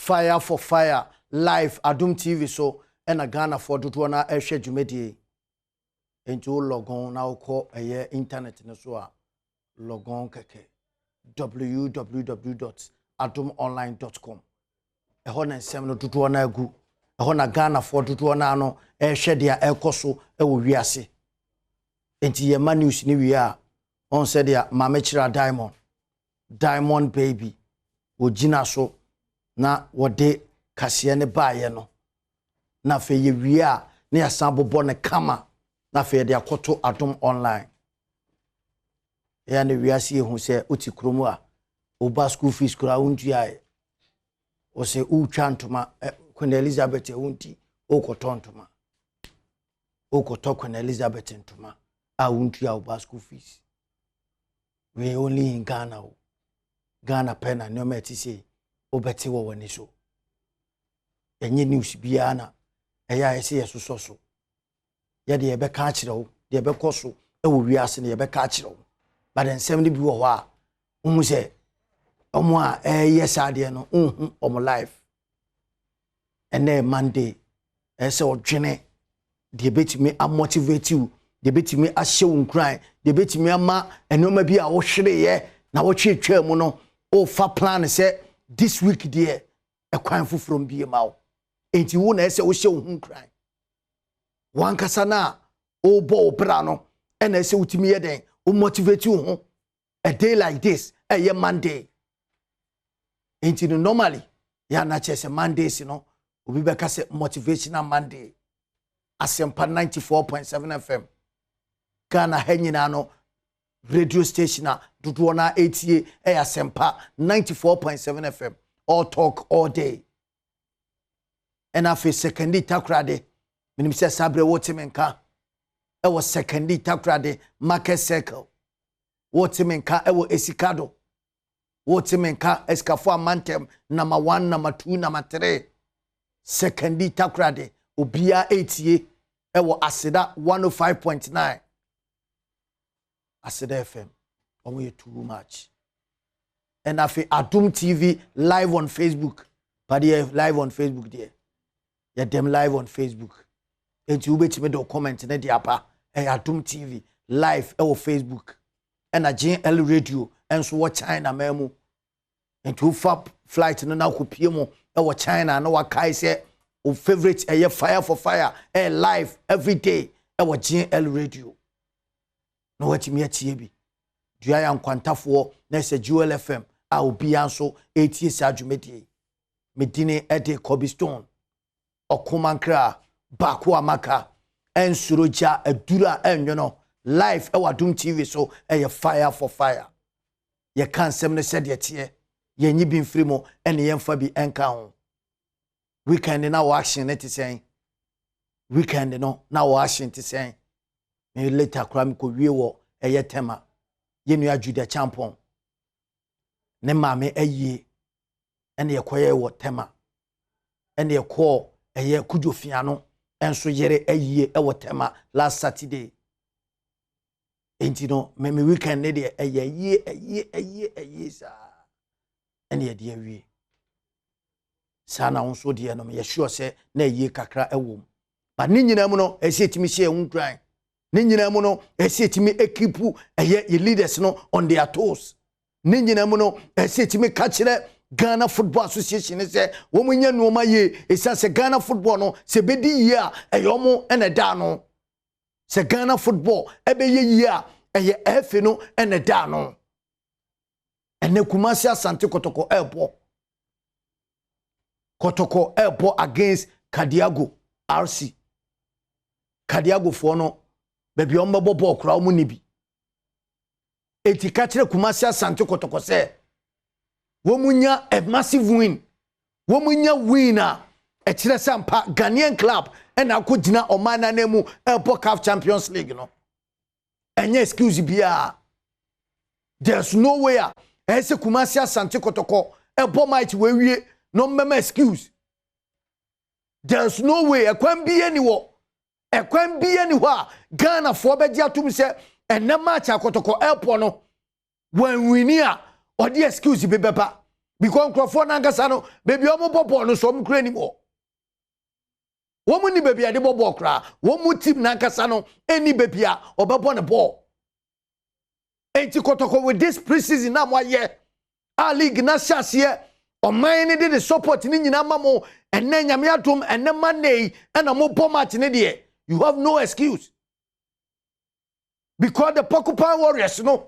fire for fire live Adom TV so and a Ghana for do na ehwe dwumedie enti logon na ukọ internet no so a logon keke www.adomonline.com eho na nsem no dodo na agu eho na Ghana for dodo na no ehwe dia ekoso ewo wiase enti ye ma news ni wi a on said dia mama chira diamond baby ogina so na wode kase ne baaye no na fe ye wi a na ya san bobo ne kama na fe de akoto Adom online ya ne wiase ehu se oti kromu a oba school fees kura untua o se utwa ntoma Queen Elizabeth ehunti okoto ntoma okoto Queen Elizabeth ntoma a untua oba school fees we only in Ghana Ghana pena no meti say obeti wo wani so enye news bia na eya ese yesoso ye de ebe ka akire wo de ebe koso ewo wiase ne ebe ka akire wo but ensem ne bi wo a umu se omo a yesa de no omo life ene Monday ese odwene de betimi a motivate you de betimi a hye wo nkran de betimi ama enoma bi a wo hwere ye na wo twetwa mu no o fa plan say this week there ekwan foforo mbie ma wo enti wo na ese wo hye wo nkran wan kasa na o bo bra no ena ese wutimi ye den o motivate wo ho a day like this a Monday enti no normally ya na chese Mondays no obi be ka say motivational Monday Asempa 94.7 FM Ghana hanyina no radio station a dodo na etie Asempa 94.7 FM all talk all day and afi secondi takrade minim se sabre wotimenka e wo secondi takrade market circle wotimenka e wo esikado wotimenka eskafo amantem number 1 number 2 number 3 secondi takrade obia etie e wo aseda 105.9 Asante FM omo too much and afi Adom TV live on Facebook but live on Facebook there ya dem live on Facebook enti ubetime do comment na dia pa Adom TV live e wo Facebook and a GL radio enso wo China mamu enti ufa flight no na kopie mo e wo China na wakai se o favorite fire for fire live every day e wo GL radio no watimi atie bi dua ya nkwantafo na se Jewel FM a obi anso etie sa dwumedie medine ede Cobblestone okomankra bako amaka ensuroja adura enwono live e Adom TV so fire for fire ye kan sem ne sede tie ye nyi bi mfrimo ene ye mfa bi enka ho weekend na wa action ne tisen weekend no na wa action tisen me later kram ko wie wo tema ye nua Juda champion ne maame ayie ene ye koye wo tema ene ye ko kudofia no enso yere ayie wo tema last Saturday enti no me weekend ne de ayie sa ene ye de awie sana onso de no me sure se na ayie kakra ewom ba ni nyina mu no esi etimi hye hunkran ni nyina mu no esi etimi ekipu ye leaders no on their toes ni nyina mu no esi etimi ka kire Ghana Football Association say wo munya nuoma ye esa se Ghana football no se bedi ye a eyomo ene da no se Ghana football ebe ye a efe no ene da no ene Kumasi Asante Kotoko Kotoko against Kadiogo RC Kadiogo for no bebi ombebo ball kura omu nibi eti ka kire Kumasi Asante Kotoko say womunya a massive win womunya winner e kire sampa Ghanaian club and akogina omana nemu Elpo CAF Champions League no enye excuse bia there's no way ese Kumasi Asante Kotoko Elpo might we no mema excuse there's no way ekwan bia ni wo Ghana for beji atum se ene match Kotoko Elpo no when we near or the excuse be beba because nkrofo nankasa no baby omo bobol no so mkra ni mo womu ni baby ade bobol kra womu team nankasa no any baby a obebo ne ball enti Kotoko with this preseason na mo ye a league na hyase o man ni de support ni nyina mamo enne nyame atom enne manei ena mo bom match ne de you have no excuse because the Porcupine Warriors no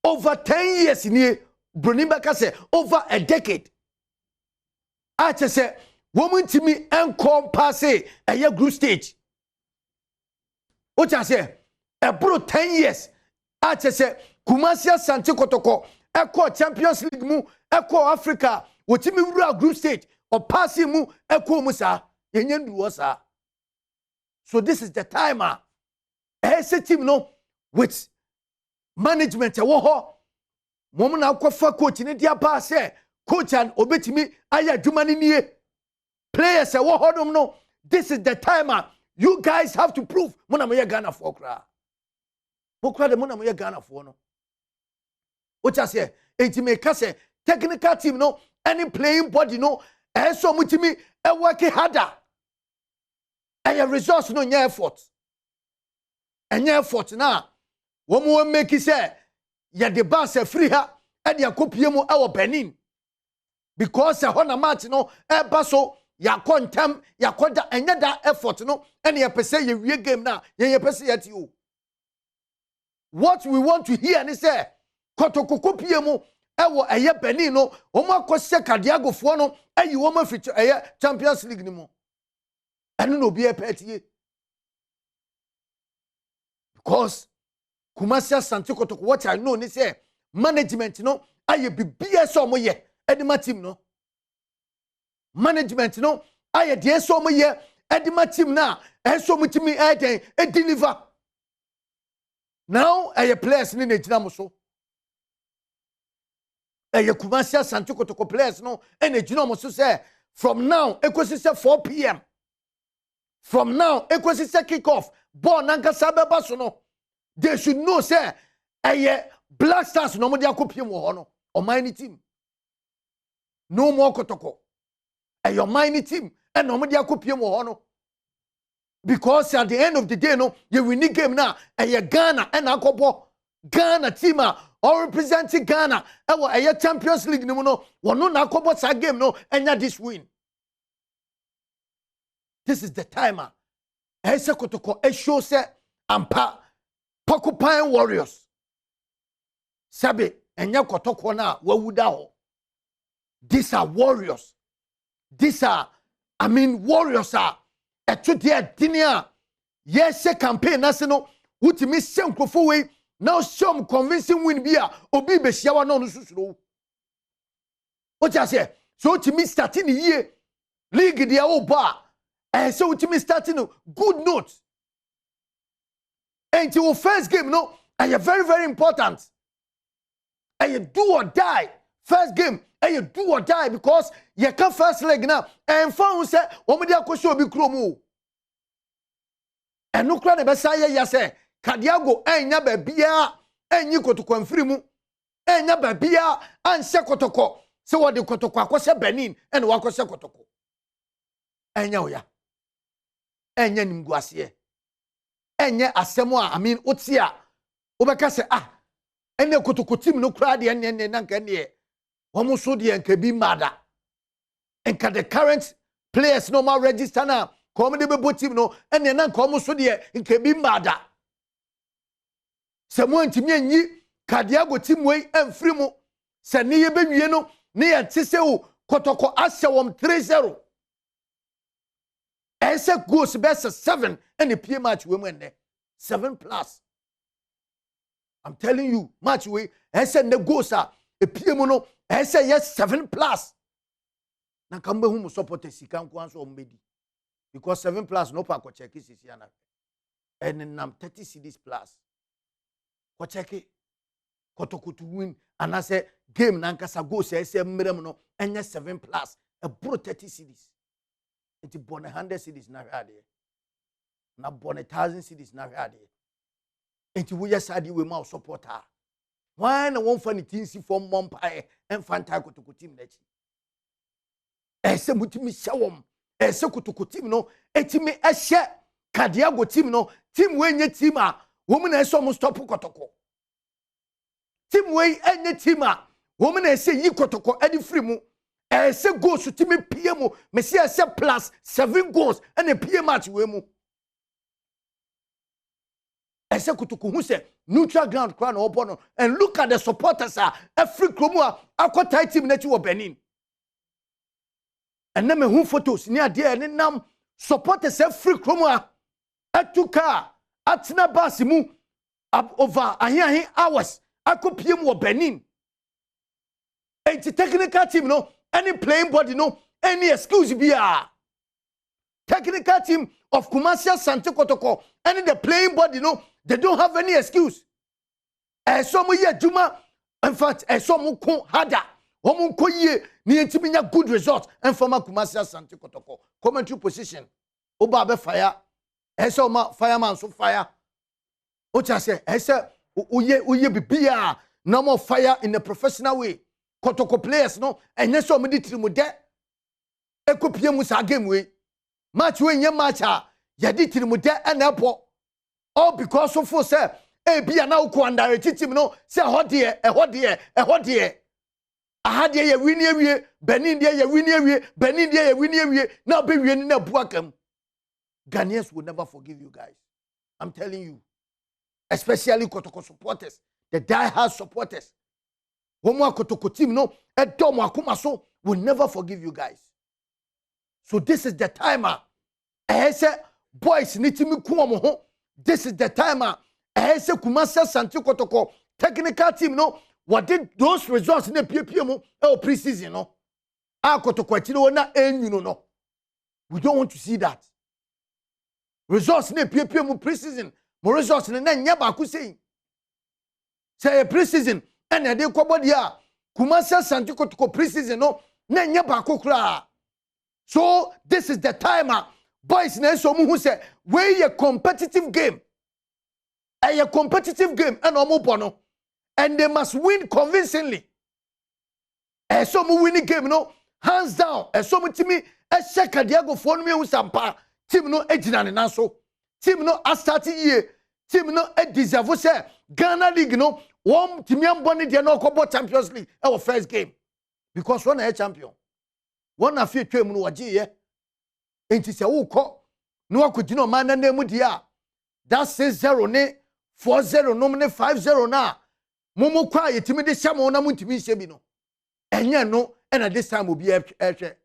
over 10 years ni Brunibaka say over a decade. I just say woman to me and pass a group stage. What I say a 10 years. I just say Kumasi Asante Kotoko Echo Champions League mu Echo Africa what me group stage or passing mu Echo Musa yenyendu wasa. So this is the timer. Ese team no with management wo Woman now for coach in India pass coach and obetimi aya dumani nie players say what no this is the timer you guys have to prove mona moye Ghana for kra mokra de mona moye Ghana for no what I say enti me ka say technical team no any playing body no so mutimi e work harder and your resource no nya effort and your effort na wo mo make say ya de ba se free ha e de akopie mu e wo Benin because e hona match no e ba so ya kontem ya koda enye da effort no ene ye pese ye wie game na ye pese yet you what we want to hear ni say Kotoko kopie mu e wo eye Benin no o mo akose Kadiogo fo no ayi wo ma fi eye Champions League ni mu ene no bi e petie because Kumasi Asante Kotoko what I know ni say management no aye bibia so mo ye edima team no management no aye de so mo ye edima team na so mo timi e deliver now aye players ni na gina mo so aye Kumasi Asante Kotoko players no e gina mo so say from now ekosi say 4 p.m. from now ekosi say kick off ball nankasa beba so no they should know say Black Stars no mo dia kopiem wo ho no o mine team no more Kotoko your mine team and no mo dia kopiem wo ho no because at the end of the day no you win the game now Ghana and akobo Ghana team or representing Ghana e Champions League no no wono na akobo sa game no enya this win this is the timer say Kotoko show say ampa Porcupine Warriors Sabe enya Kotoko na wawuda ho these are warriors these are warriors are eto de dinia yes campaign na se no wutimi senkrofo we now show convincing win bia obi be hia wa no susuro what you say so wutimi starting year league dia wo ba so wutimi starting good note and your first game no and you very very important and you do or die first game and you do or die because you can first leg now and found say omedi akosho obi kromo and no kra na be say ya say Kadiogo enya ba bia enyi Kotoko amfiri mu enya ba bia anse Kotoko se wo de Kotoko akose Benin and wo akose Kotoko enya oya enya nimguase enye asemo a otia obeka se ene Kotoko team no kra de ene na nka ne womo so de nka bi mada nka the current players no ma register na come de be team no ene na nka womo so de nka bi mada se mo ntimi anyi Kadiogo team we amfiri mu se ne ye bewie no ne ye tese wo Kotoko asya wom 3-0 ese goals best 7 and the PA match we win 7+. I'm telling you, match we ese ne goals a PA mu no ese yes 7+. Na kambe hu mu support sika nko anso ombedi because 7+ no pa ko check sisi ana and nam 30 cedis plus ko check Kotoko to win and I say game na nkasa goals ese mmerem no enye 7+ a bro 30 cedis. Iti bone 100 cedis na hade na bone 1000 cedis na hade enti wo yesade we ma supporter Why na won fa ni tinsi from Mompae and Fanta Kotoko team nechi. Ese mutimi shawom. Ese Kotoko team no etimi ehye Kadiogo team no team we nye team a woman ese mo stop Kotoko. Team we enye team a woman ese yi Kotoko edi free mu. Ese goals to team PM me see ese plus 7 goals and a PM match we mu. Ese Kotoko hu se neutral ground crown obono and look at the supporters every kromo akota team na chi wo Benin. And na me hu photos ni ade ni nam supporters every kromo atuka atna bus mu over ahin hours akopiem wo Benin. And the technical team no any playing body no any excuse be technical team of Kumasi Asante Kotoko any the playing body no they don't have any excuse. Some year Juma in fact some ko harder omo ko ye ni entimi nya good results and former Kumasi Asante Kotoko commentary position oba be fire ma fireman so fire o cha say uye bibia no more fire in a professional way. Kotoko players no enye so mo di tirimu de ekopie mu sa game we match we nye match ya di tirimu de enepo all because of for say e bia na uko under team no say ehode ahade ye win awie Benin de ye win awie Benin de ye win awie na be wie ni na buakam. Ghanaians will never forgive you guys, I'm telling you, especially Kotoko supporters, the die-hard supporters. Womo Kotoko team no Adom akoma so will never forgive you guys. So this is the timer. Say boys need to me kuomo ho. This is the timer. Say Kumasi Asante Kotoko technical team no what did those results in the PPM pre-season no. Kotoko atiro na enyu no. We don't want to see that. Results in the PPM pre-season. More results in the nya ba ku say. Say pre-season and they kwabodi a Kumasi Asante Kotoko pre-season no na nya ba ko kra. So this is the timer. Boys na so mu hu say we a competitive game. A competitive game and omo bono and they must win convincingly. So mu winning game no hands down. So mu timi check Kadiogo for me usampa team no ejina ne nanso. Team no a start year. Team no e deserve say Ghana League no one team amboni de no kobo Champions League our first game because one a champion one afie twem no waje ye enti se wo ko no akogino man na nemu dia that 6-0 ne 4-0 no ne 5-0 na momo kwa yetimi de hyamo na muntimi hye bi no enye no na this time obi ehwe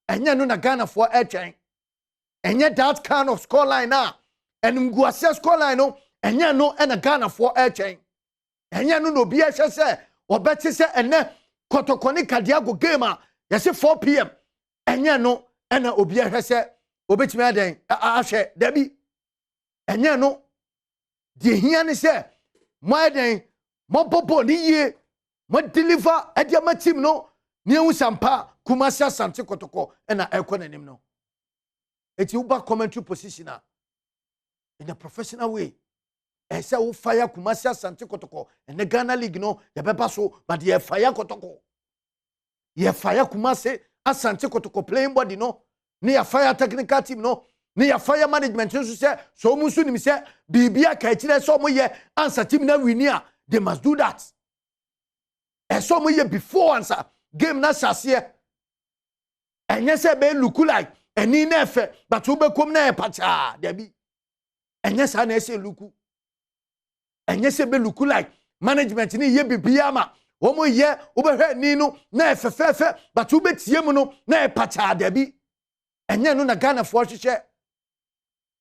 enye no na Ghana for etwen enye that kind of score line na enumguase score line no enye no na Ghana for etwen enye no no bi ehwe se obeti se ene Kotoko ne Kadiogo game a yesi 4 p.m. enye no na obi ehwe se obetimi aden ahwe dabi enye no die hia ne se mo aden mo bobo ni ye mo deliver ediama team no ni ehu sampa Kumasi Asante Kotoko na ekonanim no eti uba commentary position in a professional way. Say we fire Kumasi Asante Kotoko and the Ghana League no ya beba so but ye fire Kotoko. Ye fire Kumasi Asante Kotoko playing body no. Ni ya fire technical team no. Ni ya fire management so say so musu ni say bibia ka etire so mo ye answer team na winia they must do that. So mo ye before answer game na sase. Enye say be look like eni na efe but we be kom na e pacha debi. Enye sa na ese luku. Enye se be look like management ni ye bibia ma womo ye obehwe ni no na efefefe but we be tie mu no na e pacha debi. Enye no na Ghana for hwehwe.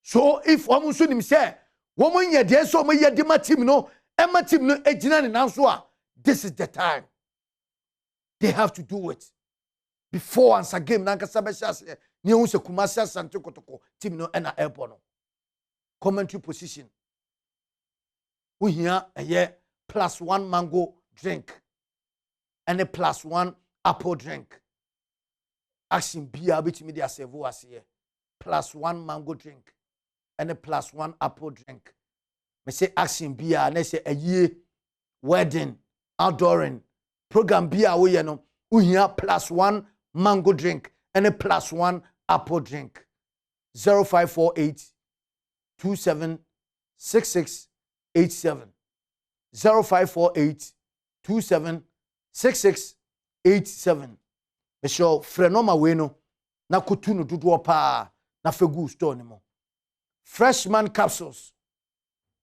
So if womo so nim say womo nye de so mo ye de ma team no ema team no ejina ne nanso a this is the time they have to do it before answer game na nkasa be shase ni ehun se Kumasi Asante Kotoko team no na airport no commentary position we here +1 mango drink and a +1 apple drink action bia betimi dia serve as here +1 mango drink and a +1 apple drink me say action bia na say aye wedding, outdooring, program bia we ye no, uhia +1 mango drink and a +1 apple drink. 0548 276687. 0548 276687. Mesho frenoma we no na kutu no dodo pa na fegu store ni mo. Freshman capsules.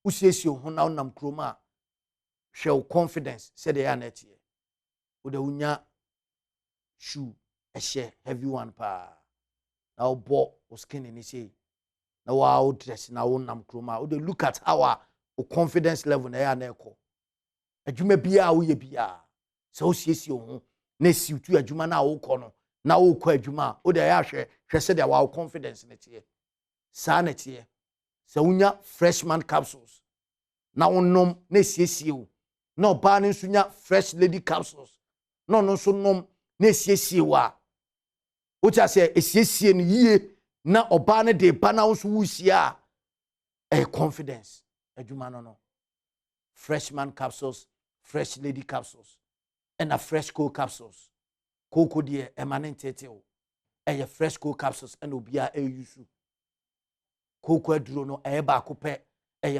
Usiesi ho na onam kroma show confidence said the anet ye. Wo de unya shoe a share heavy one pa. Na obo o skin ni say. Na wa dress na onam kroma. Wo de look at our confidence level na ya na ekọ. Adwuma bia wo ye bia. So usiesi ho na siutu adwuma na wo kọ no. Na wo kọ adwuma. Wo de ya hwe said our confidence net ye. Sa net ye. So unya freshman capsules. Na onom na siesie o. Na oba ne nsunya fresh lady capsules. No no so nom na siesie wa. O tia se esiesie no yie na oba ne de ba na nso wusia confidence. Adwuma no no. Freshman capsules, fresh lady capsules, and a fresh cool capsules. Cocoa de emanentete o. Fresh cool capsules and obia yusu. Cocoa duro no ba ko pe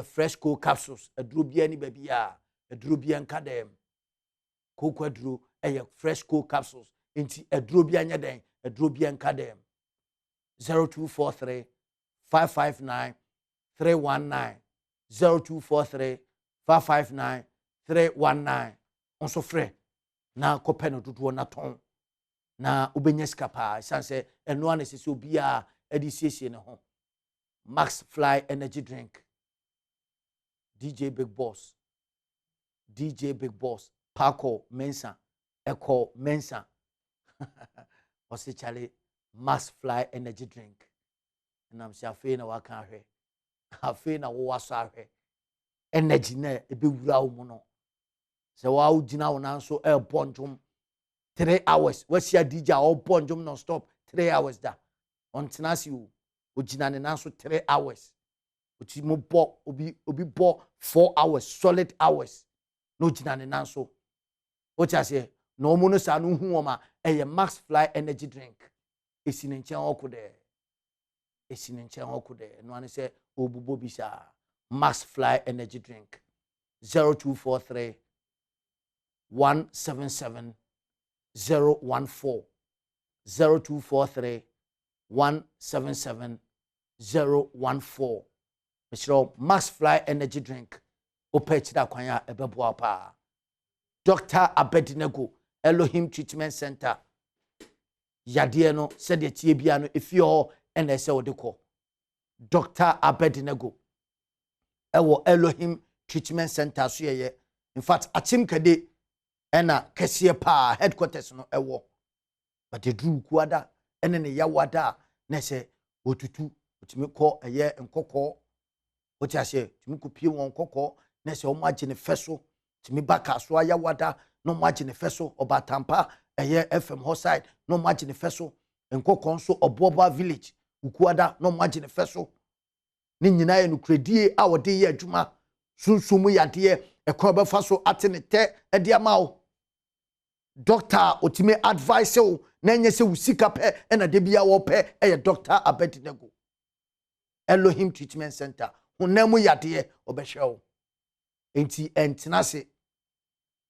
fresh cool capsules aduro bia ni babia aduro bia nka dem cocoa duro fresh cool capsules enti aduro bia nya den aduro bia nka dem 0243 559 319 0243 559 319 onso frɛ na kope no dodo na ton na ubenya skapa sanse eno ana sese obia edi siesie ne ho. Max Fly energy drink. DJ Big Boss. DJ Big Boss. Paco Mensa. Echo Mensa. What's Charlie? Max Fly energy drink. And I'm saying, I can't hear. I feel na wasa he. Energy ne ebe wura umuno. So wa ujina unanso bonjum 3 hours. What's your DJ all bonjum non stop 3 hours da. On tenasi you. Ojina ne nanso 3 hours. Ochi mo bo obi bo 4 hours solid hours. No ojina ne nanso. Ocha se no mo no sa no hu o ma Max Fly energy drink. Esi ne nchen okode. Esi ne nchen okode. No ane se obubo bisa. Max Fly energy drink. 0243 177 014 0243 177 014. Mr. Max Fly energy drink. Opechida kwanya ebebo pa. Dr. Abednego Elohim Treatment Center. Yadie no said the tie bia no efio NSA odeko. Dr. Abednego ewo Elohim Treatment Center so ye. In fact, achim kade ena kese pa headquarters no ewo. But the drew kwada ene ne yawada na se otutu otimi kɔ nkɔkɔ oti ase timi kopie won nkɔkɔ na se o magye ne feso timi baka so ayawada no magye ne feso obatampa FM Hoside no magye ne feso nkɔkɔ nso oboba village ukuada no magye ne feso ni nyina ye no kredie a wode ye adwuma sunsumu yade ekɔ befa so atene te ade amawo doctor otimi advice o na nye se usika pe na de bia wo pe Dr. Abednego Elohim Treatment Center honam yade obehwe enti entenase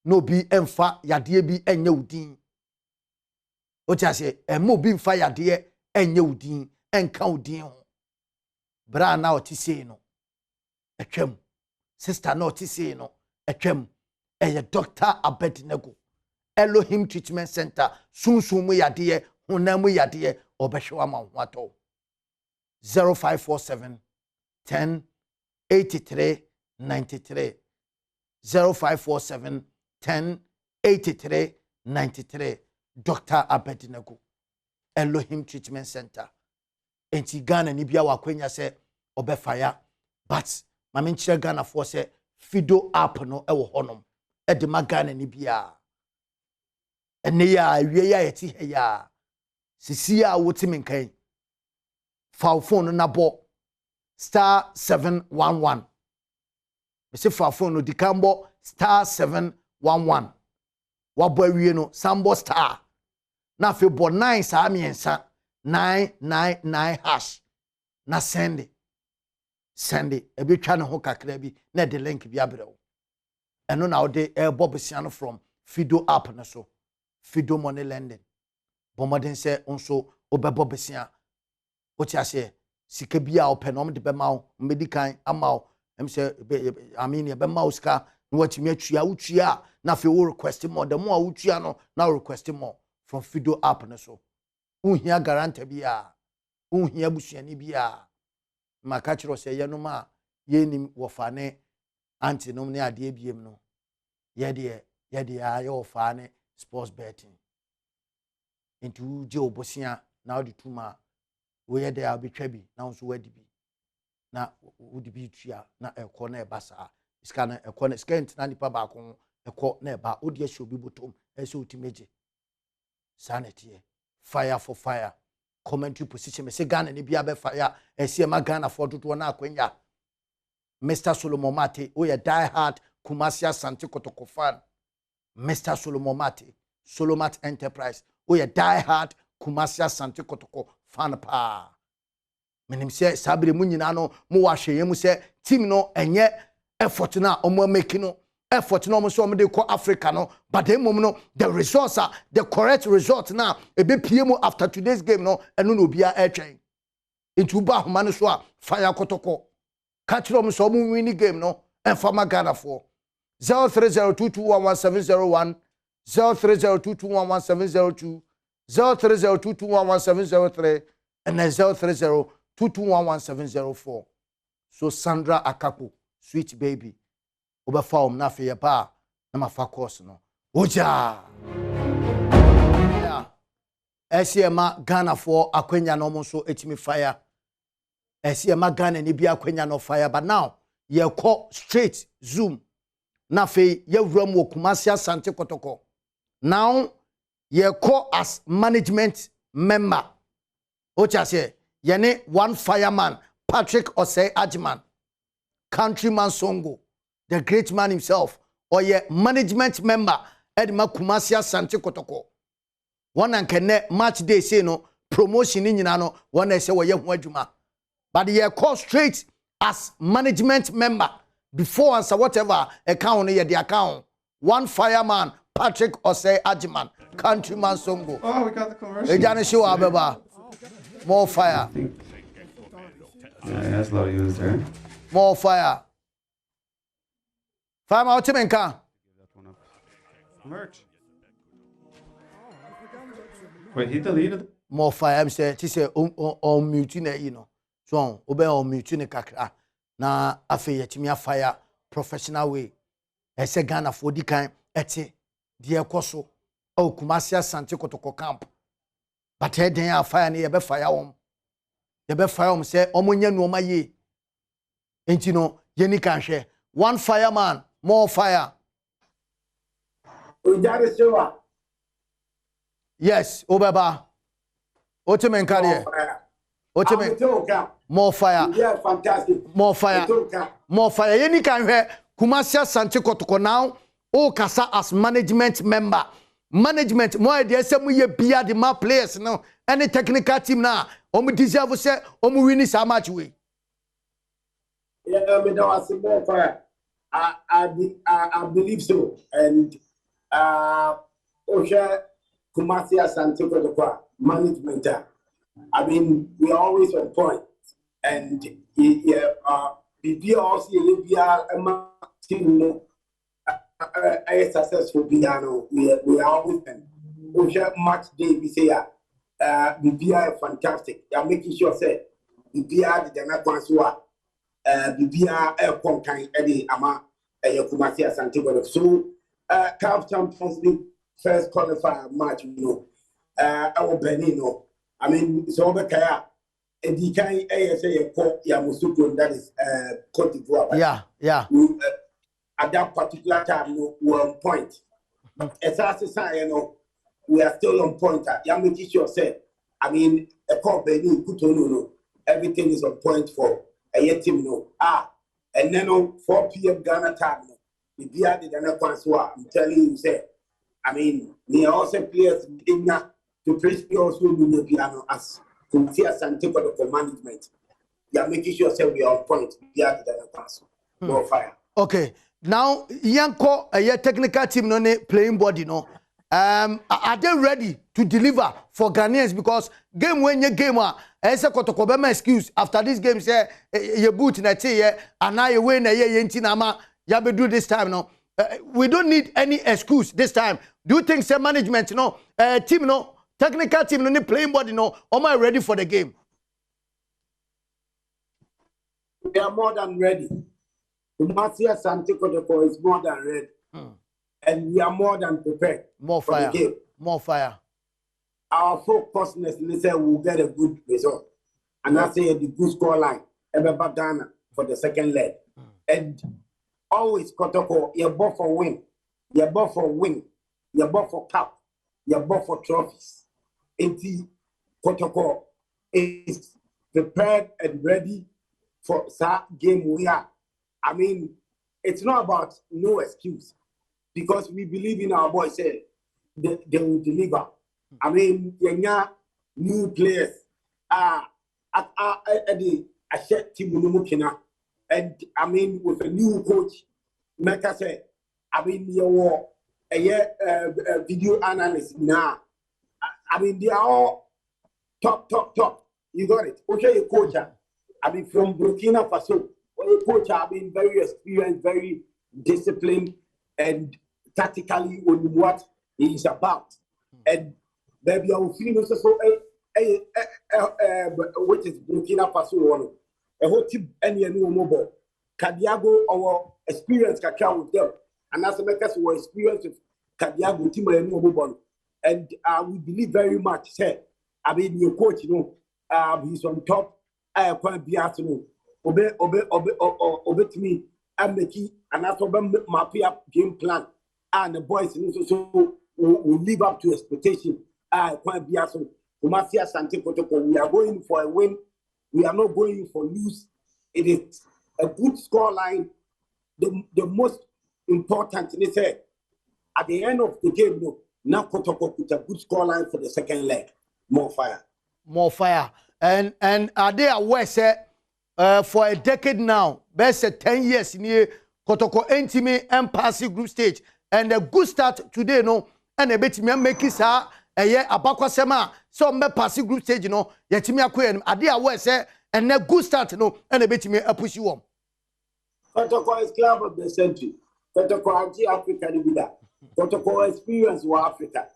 no bi emfa yade bi enye udin o ti ase emo bi emfa yade enye udin enka udin ho bra na o ti sei no etwam sister na o ti sei no etwam Dr. Abednego Elohim Treatment Center sunsumu yade honam yade obehwe ama ho ato 0547 10 83 93 0547 10 83 93 Dr. Abednego Elohim Treatment Center enti Ghana ni bia wakwenya se obefaya but mame nchire Ghana for se Fido app no ewo honom de ma Ghana ni bia ene ya awie ya yeti he ya sisi a wotimi nkan fa phone na bo *711 me se fa phone no dikambo star 711 wabo awie no sambo star na fe bo 9 saa miensa 999 hash na send ebetwa ne ho kakra bi na de link bi abrew eno na ode bob siano from Fido app na so Fido money lending bomodin se onso obebo besia oti ase sika bia openom de bema wo medican amawo em se amini bema wo sika na watimi atua utua na fe wo request more the more utua no na request more from Fido app na so unhia guarantee bia unhia busuani bia maka chiro se yenom a yenim wofane anti nom ne ade biem no yede aye wofane sports betting into je obosia na odi tuma we yede abetwa bi na nso wadi bi na wodi bi tua na ekọ na ebasa iska na ekọ na skent na nipa ba ko ekọ na eba odi ahye obi botom ese otimeje sanity fire for fire commentary position me say Ghana ni bia be fire ese ma Ghana for dodo na akwanya Mr. Solomon Mate we die hard Kumasi Asante Kotoko fan Mr. Solomon Mate Solomat Enterprise we die hard Kumasi Asante Kotoko fan pa menim se sabire mu nyina no mo wa hweyem se team no enye effort na omo make no effort no omo so omo de ko Africa no but the mom no the results are the correct result now e be pm after today's game no eno no bia etwen into ba homa no so a fire Kotoko catch them so omo win game no enfama Ghana for 0302211701 0302211702 0302211703 and 0302211704 so Sandra Akapo sweet baby oba farm na fe ba na mafa course no oja yeah esiema Ghana for akwenya no mo so etimi fire esiema Ghana ni bia akwenya no fire but now ye call straight zoom na fe ye wram wo Kumasi Asante Kotoko now ye call as management member ocha say yene one fireman Patrick Osei Ajman CountryManSongo the great man himself or ye management member Edma Kumasi Asante Kotoko one ankene match day say no promotion ni nyina no one say wo ye ho adwuma but ye call straight as management member before answer whatever account ye the account one fireman Patrick Osei Ajman CountryManSongo. Oh, we got the commercial. Ejane show abeba. More fire. Yeah, that's a lot of use there. More fire. Fire my Otimenka. Merch. Wait, he deleted it? More fire. I'm say on mute na you know. So obe on mute ne kakra. Na afi yetimi fire professional way. Ese Ghana for di kan ete die ekoso. O Kumasi Asante Kotoko camp. But he den fire ne ye be fire wom. Ye be fire wom say omonya nuoma ye. Enti no ye ni kan hwe. One fireman, more fire. Yes, obeba. Otimenka de. Otimen. More fire. Yeah, fantastic. More fire. More fire. Ye ni kan hwe Kumasi Asante Kotoko now o kasa as management member. Management mo idea say mo ye bia the ma players no any technical team na omo deserve say omo win this match we. Yeah, me know as more fire. I believe so, and Osha Kumasi Asante Kotoko management. I mean, we are always on point, and we also team. A successful piano. We are always match day. We say, we are fantastic. You are making sure say we are the Nakwansua. We are a contain Eddie Ama Kumasi Asante Kotoko. So, CAF Champions League first qualifier match. You know, our Benino. I mean, so over Kaya. And the kind ASA Yamusuku that is Cote d'Ivoire. Yeah. At that particular time, we were on point. As I say, we are still on point. You make sure say, I mean, a call Benin, good everything is on point for a team. And then on 4 p.m. Ghana time, BBR did an Aquaswa. I'm telling you, say, I mean, they also players in to praise also in the piano as to see Asante Kotoko management. You are making sure say we are on point. BBR did an Aquaswa. More fire. Okay. Now, Yanko, a technical team, no playing body, no. Are they ready to deliver for Ghanaians? Because game when you game, Esa Kotoko excuse after this game say you boot na say and now you win a year yentinama you be do this time no. We don't need any excuse this time. Do you think say management no team no technical team no playing body no am I ready for the game? They are more than ready. Asante Kotoko is more than ready. And we are more than prepared. More for fire. the game. More fire. Our focusness, they say we'll get a good result. And I say the good score line, Ebeba Ghana for the second leg. And always Kotoko, you're both for win. You're both for win. You're both for cup. You're both for trophies. And the Kotoko is prepared and ready for that game we are. I mean, it's not about no excuse. Because we believe in our boys, say they will deliver. I mean, new players at the team, and I mean with a new coach, like I said, I mean you a video analyst now. I mean they are all top. You got it. Okay, coach. I mean from Burkina Faso. Well, coach, I mean very experienced, very disciplined, and tactically on what he is about. And maybe I will feel also so which is Burkina Faso one. A whole team any new mobile. Kadiogo our experience can count with them. And as a makers were experience with Kadiogo team and mobile. And we believe very much, say, I mean your coach, you know, he's on top. I can't be afternoon. Obey to me and make it and after my game plan. And the boys so will live up to expectation. Quite be awesome. Asante Kotoko. We are going for a win. We are not going for lose. It is a good score line. The most important is at the end of the game, now Kotoko put a good score line for the second leg. More fire. More fire. And are they aware, say, for a decade now, best 10 years in here, Kotoko intimate and passive group stage. And a good start today, no, and a bit me make it a year abakwa sema, so me passive group stage, you know, yet me acquire, a dear way, say, and a good start, no, and a bit me a push you on. Kotoko is club of the century. Kotoko Anti Africa, Kotoko experience for Africa.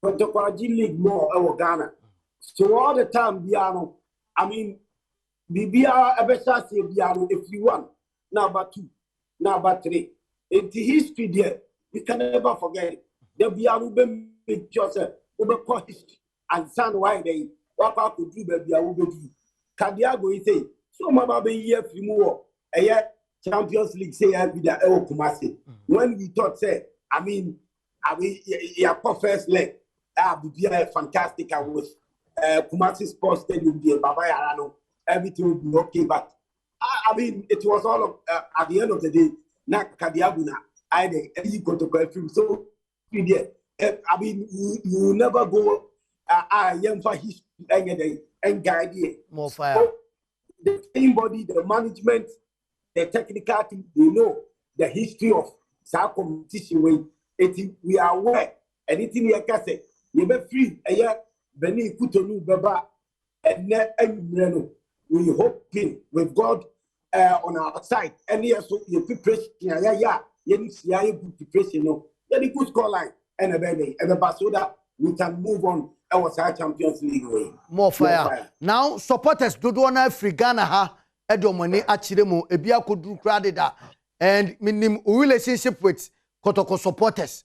Kotoko Anti League more over Ghana. So all the time, Biano, I mean, BBR, Abesasi, Biano, if you want, number 2, number 3. In the history there, we can never forget it. The Biano make yourself over history and son why they what I could do, baby, I will do. Kadiogo is saying, so Mama be here for more. A year Champions League say every day, Kumasi. When we thought, say, I mean, yeah, first leg, be fantastic. I was Kumasi Sports Stadium, Baba Yarano, everything will be okay. But I mean, it was all of, at the end of the day, not Kadiogo. I got to go through. So, I mean, you will never go. Young for history and guide you. More fire. So, the team body, the management, the technical team, they know the history of our competition. We are aware. Anything you can say, you be free. Beni Kutonu Baba and we hoping with God on our side. And yes, so you preparation, good preparation, good score line, and a baby, and so that we can move on our Champions League way. More fire. Now, supporters do not free Ghana ha. Edomoni achiremo ebia kodru kradeda and minim relationship with Kotoko supporters.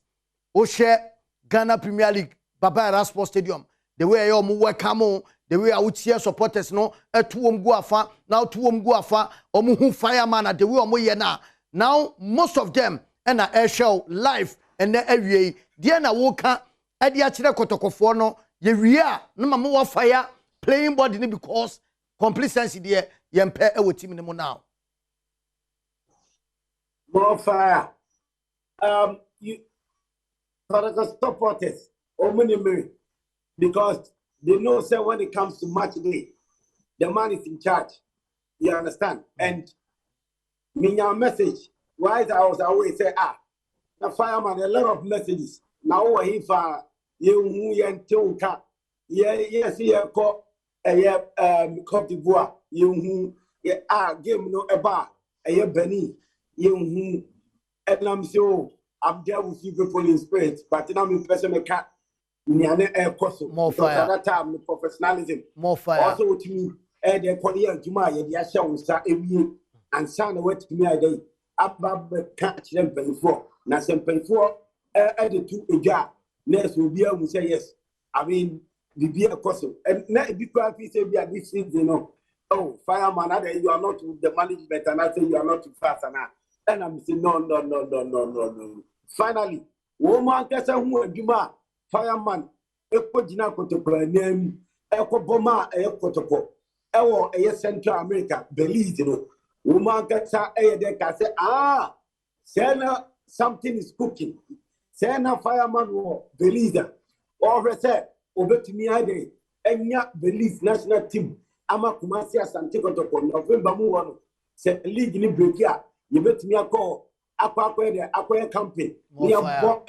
O share Ghana Premier League Baba Sports Stadium. The way you welcome, the way I cheer supporters no etuom go afa now tuom go afa omu hu fireman at the way omo ye na. Now most of them and a air show live and the awie dia na wo ka e dia kire Kotokofo no ye wia no ma mo fire playing body because complacency there yempe e wo team ni mo now. More fire. You for the supporters, because they know say when it comes to match day, the man is in charge. You understand? And me your message. Why I was always say the fireman a lot of messages. Now what if you who yes call Cote d'Ivoire you game no eba Benny you and I'm so I'm there with you people in spirit, but now I'm person cat more fire at that time professionalism more fire also with me the Korean Juma the show start every and sound away to me day up catch them before now some before added to a job next will be able to say yes. I mean the beer custom and because say we are this thing, you know. Oh, fireman, you are not with the management, and I say you are not too fast, and I'm saying no. Finally, woman gets a woman, fireman, Eko Jina Kotoko, name Eko Boma, Kotoko, Central America, Belize, you know. Woman gets a deck, say, Sena, something is cooking. Sena fireman, Belize, or say, over to me, and ya Belize national team. Ama Kumasi Asante Kotoko November mu wono se league ni break ya you betimi akọ akwa campaign ni abo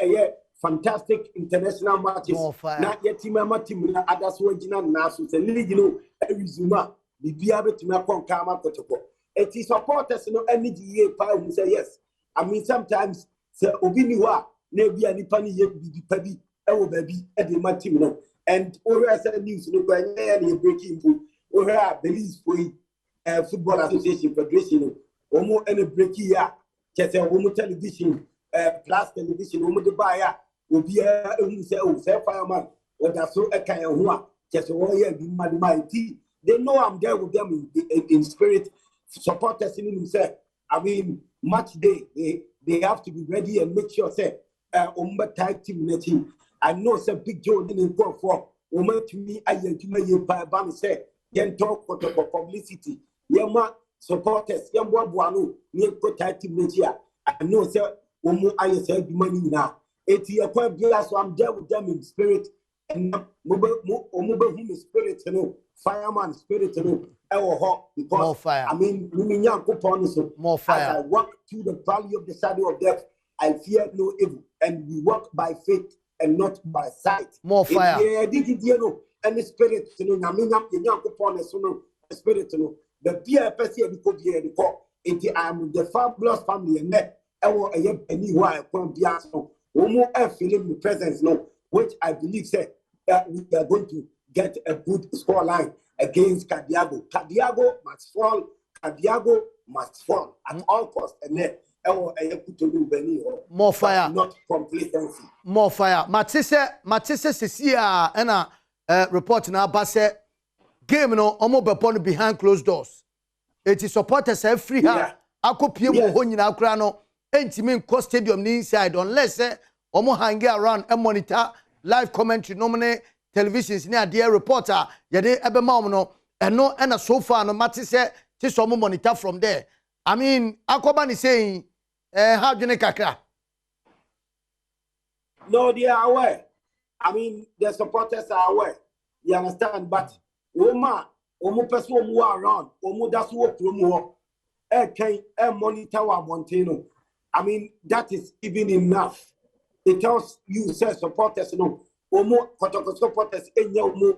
fantastic international matches na yetima team na others wagina na so se league no resume bibia betimi akọ nka ama Kotoko eti supporters no energy ye pa who say yes. I mean sometimes se obi ni ho a na bia nipa ni ye bibi e wo baby e de ma team no and always say news no kwa na breaking food. We have Belize Football Association Federation. Omo any break here. Just a woman television, plus television. Omo the buyer will be say fireman. Or that's so a kind of one. Just a warrior. They know I'm there with them in spirit. Supporters in himself. I mean, match day. They have to be ready and make sure say tag team. I know some big Joe didn't go for. Omo to me, I by say. Yen talk for publicity. Yema supporters, yemwa buano, nye kota team netia. I know sir, omo aye say money now. Eti yakwa bia so I'm there with them in spirit. And omo him spirit no, fireman spirit no. Ewo ho because more fire. I mean, luminya kupon so. More fire. As I walk through the valley of the shadow of death, I fear no evil, and we walk by faith and not by sight. More fire. Yeah, did you know? And the spirit, you know, the spirit, you know, the peer person because I am the fabulous family and net. I will anywhere from Biaso, Omo feeling the presence, no, which I believe said that we are going to get a good score line against Kadiogo. Kadiogo must fall at all costs, and net. More fire, not complacency. More fire. Matisse Sisia and report now, but say game no omo bepon behind closed doors. It is supporters free ha. Akopie mo ho nyina akra no entimi nko stadium ni inside unless omo hanging around and monitor live commentary nomine televisions ni ade reporter yede ebe ma omo no eno na so far no mate say ti so omo monitor from there. I mean akoba ni saying how dwene kakra. No, they are aware. I mean, the supporters are aware. You understand? But omo person omo around, omo that's what promo. Can monitor our Montano. I mean, that is even enough. It tells you say supporters no. Omo Kotoko supporters enya omo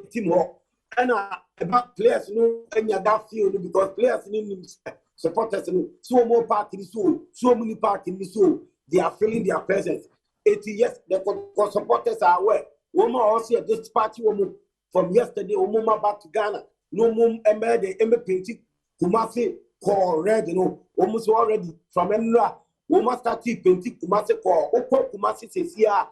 team ho. And about players no enya that field because players in supporters no so more park in so many park in so they are feeling their presence. Yes, the supporters are aware. Woman also this party woman from yesterday, woman back to Ghana. No mum painting Kumasi call red, you know, almost already from Emra. Woman started painting Kumasi call. Oko Kumasi says, yeah,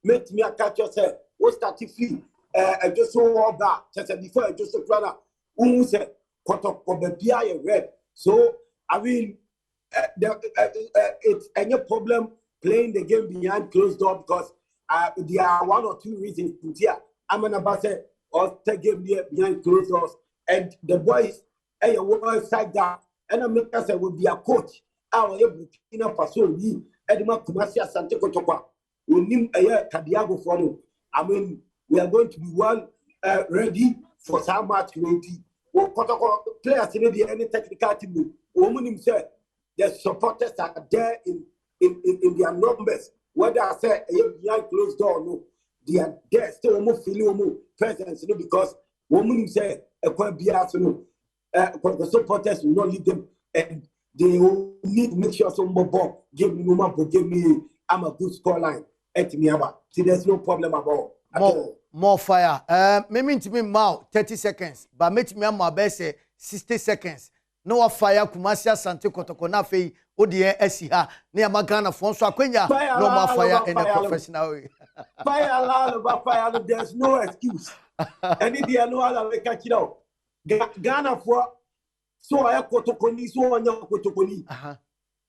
make me a catch yourself. What started free? I just saw all that. Just before I just brother who said Kotoko the red. So I mean, it's any problem. Playing the game behind closed door because there are one or two reasons here. I'm an ambassador or take game behind closed doors, and the boys, hey, side that, and I make us with their coach. our Burkina Faso ni Edma Kumasi Asante Kotoko. We need a Kadiogo for them. I mean, we are going to be well ready for some match 20. Kotoko players in the any technical team. Woman himself, the supporters are there in their numbers. Whether I say behind closed door, no, they are there still more feeling more presence, you know, because woman himself, a quite be no, the supporters will not leave them, and they will need to make sure some ball give me number, give me. I'm a good scoreline. See, there's no problem about more fire. Maybe to me now 30 seconds, but make me my best 60 seconds. No fire Kumasi Asante Kotoko na fei odie esiha na magana fon so akwenya no more fire in a professional way. Fire, there's no excuse. Any day no other we catch it out. Ghana for so I Kotokoni so on your Kotokoni.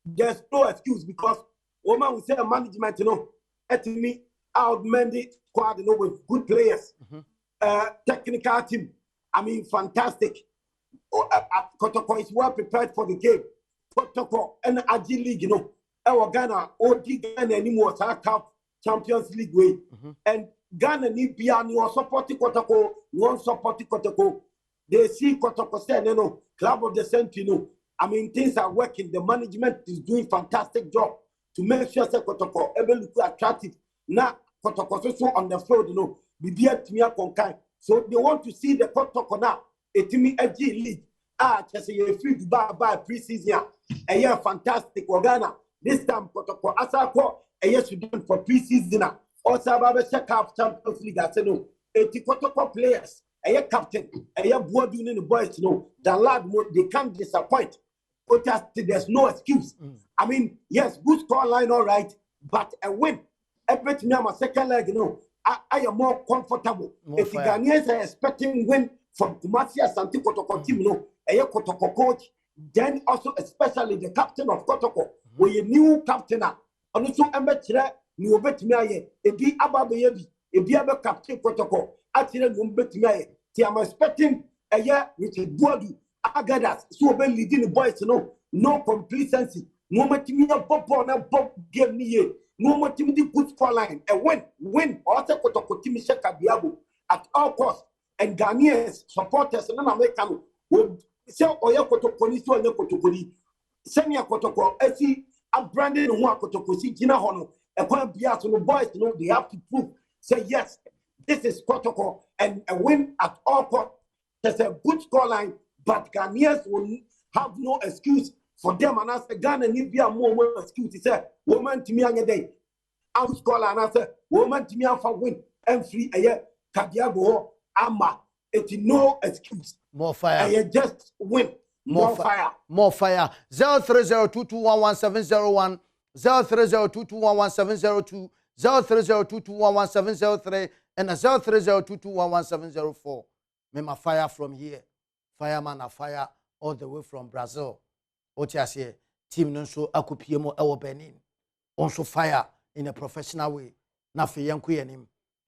There's no excuse because woman will say management, you know, at me augment the squad, you know, with good players, technical team. I mean, fantastic. Kotoko is well prepared for the game. Kotoko and Agile League, you know, our Ghana, Ghana anymore, Cup Champions League way. And Ghana need Piano or supporting Kotoko, one supporting Kotoko. They see Kotoko say, you know, club of the century, you know. I mean, things are working. The management is doing fantastic job to make sure that Kotoko able to look attractive. Now, Kotoko so on the field, you know, be there to me a so they want to see the Kotoko now. It me a G League. Just a free to buy pre-season. A year fantastic Ghana. This time Kotoko Asako a year Sudan for pre-season. Also about check out Champions League. I said no. 80 Kotoko players. A year captain. A year board in the boys. You know the lad they can't disappoint. There's no excuse. I mean, yes, good score line, all right, but a win. Everything on my second leg, you know, I am more comfortable. If the Ghanaians are expecting win from Kumasi Asante Kotoko team, you know, a Kotoko coach, then also especially the captain of Kotoko, where a new captain, and also Embetre, new bet me, a be Ababayebi, a be able captain Kotoko, actually, you bet me. I'm expecting a year with a Boadu. Agadas, so well leading the boys, you know, no complacency. No more team pop on a pop game me. No more team the good score line. And win, also Kotoko team Kadiogo at all costs. And Ghanaians, supporters, and American will say, oh, yeah, Kotoko, so no Kotoko. Send me a Kotoko, I see a branded one Kotoko, see Gina Hono, and one Bias, no boys, you know, they have to prove. Say, yes, this is Kotoko, and a win at all costs. There's a good score line. But Ghanaians will have no excuse for them. And I say, Ghana need be a more excuse. He said, woman to me on a day. I was calling and I said, woman to me for win and free a year. Kadiogo, Ama. It's no excuse. More fire. And you just win. More fire. More fire. 03022111701. 03022111702. 03022111703. And 03022111704. May my fire from here. Fireman a fire all the way from Brazil. Otiase team no so akopie mo ewo Benin. Also fire in a professional way. Na fe yanko yanim.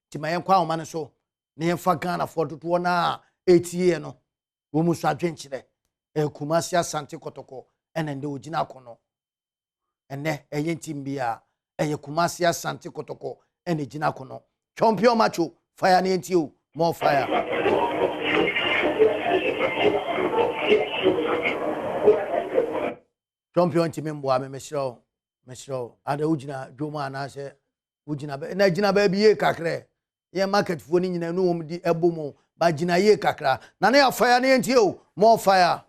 Tima yanko a man so na yemfa Ghana for do na 8 year no. Wo mu so adwenkyere. Kumasi Asante Kotoko ene nde ogina kono. Ene team bia Kumasi Asante Kotoko ene gina kono. Champion macho fire na enti more fire. Champion team mbo ame mesro ada ujina dwoma na se ujina na gina ba biye kakre ye market fo ni nyina no wom di ebomo ba gina ye kakra na na ya fire na enti more fire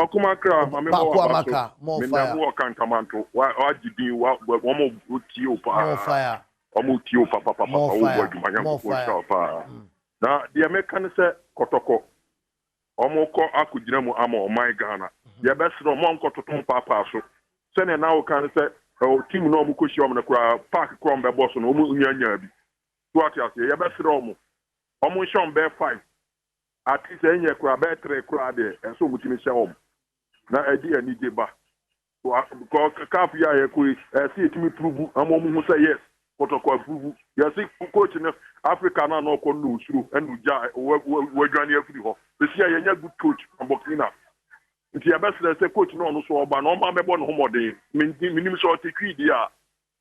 okumakra mame mo maka more fire me na kankamanto wa agidin wa mo otio pa more fire omo otio papa wo adwuma nya ko pa na de mekan se Kotoko omo ko akugina mu ama o my Ghana ye besro mo nkototon papa so se ne na wo kan se o team no mo koshi omo na kura park krom be boss no omo nyanya bi to atiase ye besro omo shon be 5 at least enye kura be 3 kura de enso mo timi she omo na edi ani de ba ko kap ya ye ko see timi prove amo mo say yes Kotoko prove you see coach in Africa na no ko no usuru enu ja we dwane afiri ho be see ye nya good coach on Burkina nti ya best say coach no no so oba no ma mebo no homode minim so tekwi dia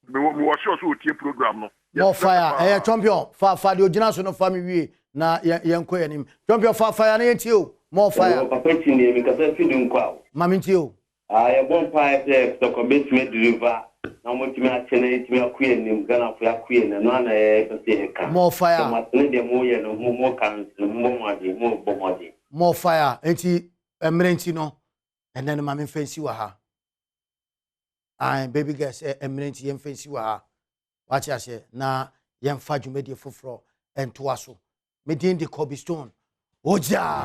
me wo sure so tie program no more fire champion fa the original so no fa me wie na yenko yanim champion fa fire na yentie o more fire papa tini mi ka fa fi dun kwa ma mentie o ya bon pa se to bet me deliver na mo timi a chene timi akuye nim Ghana fo akuye na no na e ka more fire ma tene de mo ye no mo kan mo made mo bomode more fire enti emerenti no and then ma me fancy wa ha baby girl say emerenti yem fancy wa ha watch ase na yem fa dwumedie foforo ento aso me din de Kobe Stone oja